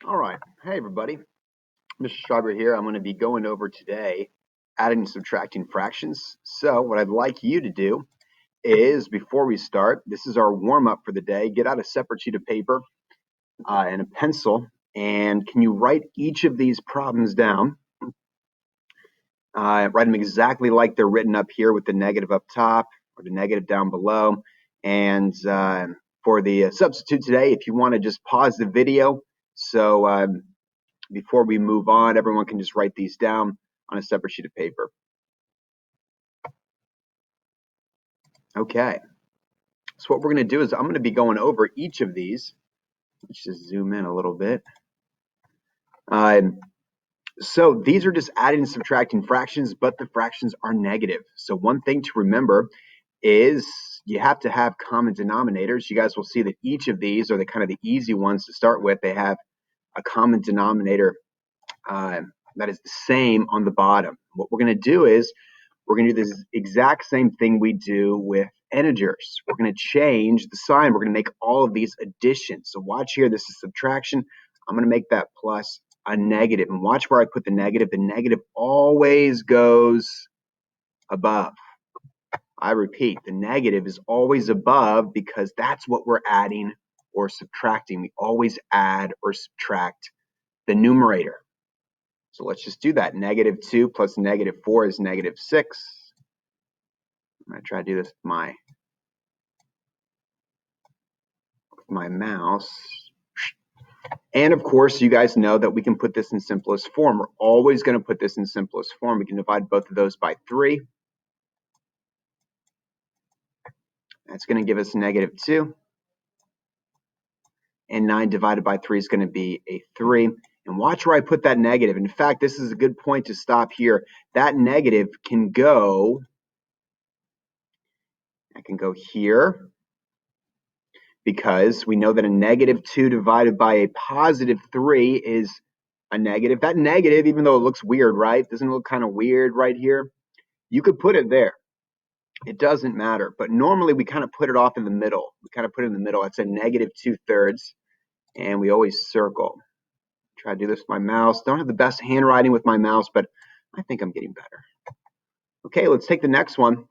All right. Hey, everybody. Mr. Schreiber here. I'm going to be going over today adding and subtracting fractions. So what I'd like you to do is, before we start, this is our warm-up for the day. Get out a separate sheet of paper and a pencil, and can you write each of these problems down? Write them exactly like they're written up here with the negative up top or the negative down below. And for the substitute today, if you want to just pause the video so before we move on, everyone can just write these down on a separate sheet of paper. Okay. So what we're going to do is I'm going to be going over each of these. Let's just zoom in a little bit. So these are just adding and subtracting fractions, but the fractions are negative. So one thing to remember is you have to have common denominators. You guys will see that each of these are the kind of the easy ones to start with. They have a common denominator that is the same on the bottom. What we're going to do is we're going to do this exact same thing we do with integers. We're going to change the sign. We're going to make all of these additions. So watch here. This is subtraction. I'm going to make that plus a negative. And watch where I put the negative. The negative always goes above. I repeat, the negative is always above because that's what we're adding or subtracting. We always add or subtract the numerator. So let's just do that. Negative 2 plus negative 4 is negative 6. I'm going to try to do this with my mouse. And of course, you guys know that we can put this in simplest form. We're always going to put this in simplest form. We can divide both of those by 3. That's going to give us negative 2. And 9 divided by 3 is going to be a 3. And watch where I put that negative. In fact, this is a good point to stop here. That negative can go, I can go here, because we know that a negative 2 divided by a positive 3 is a negative. That negative, even though it looks weird, right? Doesn't it look kind of weird right here? You could put it there. It doesn't matter. But normally we kind of put it off in the middle. We kind of put it in the middle. It's a negative 2/3. And we always circle. Try to do this with my mouse. Don't have the best handwriting with my mouse, but I think I'm getting better. Okay, let's take the next one.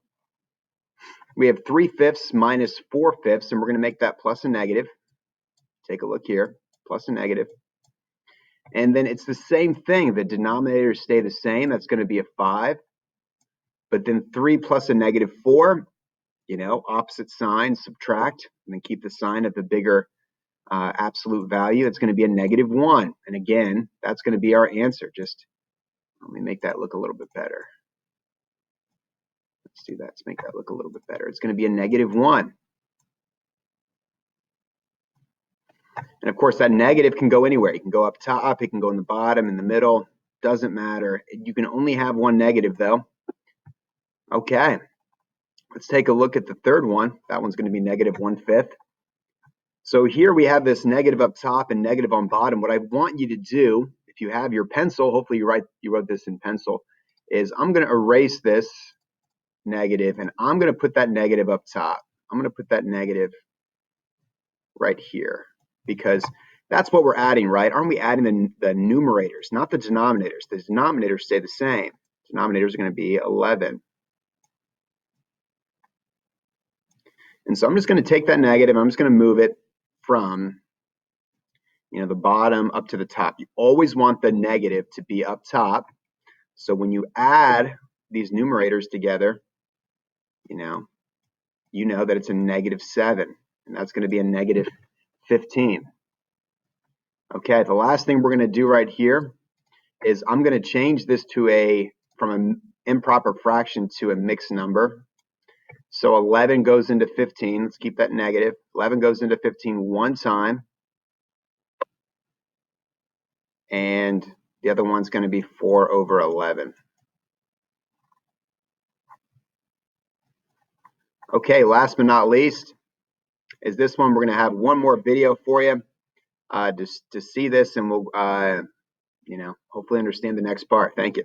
We have 3/5 minus 4/5, and we're going to make that plus a negative. Take a look here, plus a negative. And then it's the same thing. The denominators stay the same. That's going to be a 5. But then 3 plus a negative 4, opposite sign, subtract, and then keep the sign at the bigger absolute value. It's going to be a negative 1. And again, that's going to be our answer. Just let me make that look a little bit better. Let's do that. Let's make that look a little bit better. It's going to be a negative 1. And of course, that negative can go anywhere. It can go up top. It can go in the bottom, in the middle. Doesn't matter. You can only have one negative, though. Okay. Let's take a look at the third one. That one's going to be negative 1/5. So here we have this negative up top and negative on bottom. What I want you to do, if you have your pencil, hopefully you wrote this in pencil, is I'm going to erase this negative, and I'm going to put that negative up top. I'm going to put that negative right here because that's what we're adding, right? Aren't we adding the numerators, not the denominators? The denominators stay the same. Denominators are going to be 11. And so I'm just going to take that negative. I'm just going to move it from the bottom up to the top. You always want the negative to be up top. So when you add these numerators together, you know that it's a negative 7, and that's going to be a negative 15. Okay, the last thing we're going to do right here is I'm going to change this from an improper fraction to a mixed number. So 11 goes into 15. Let's keep that negative. 11 goes into 15 one time. And the other one's going to be 4/11. Okay, last but not least is this one. We're going to have one more video for you to see this, and we'll hopefully understand the next part. Thank you.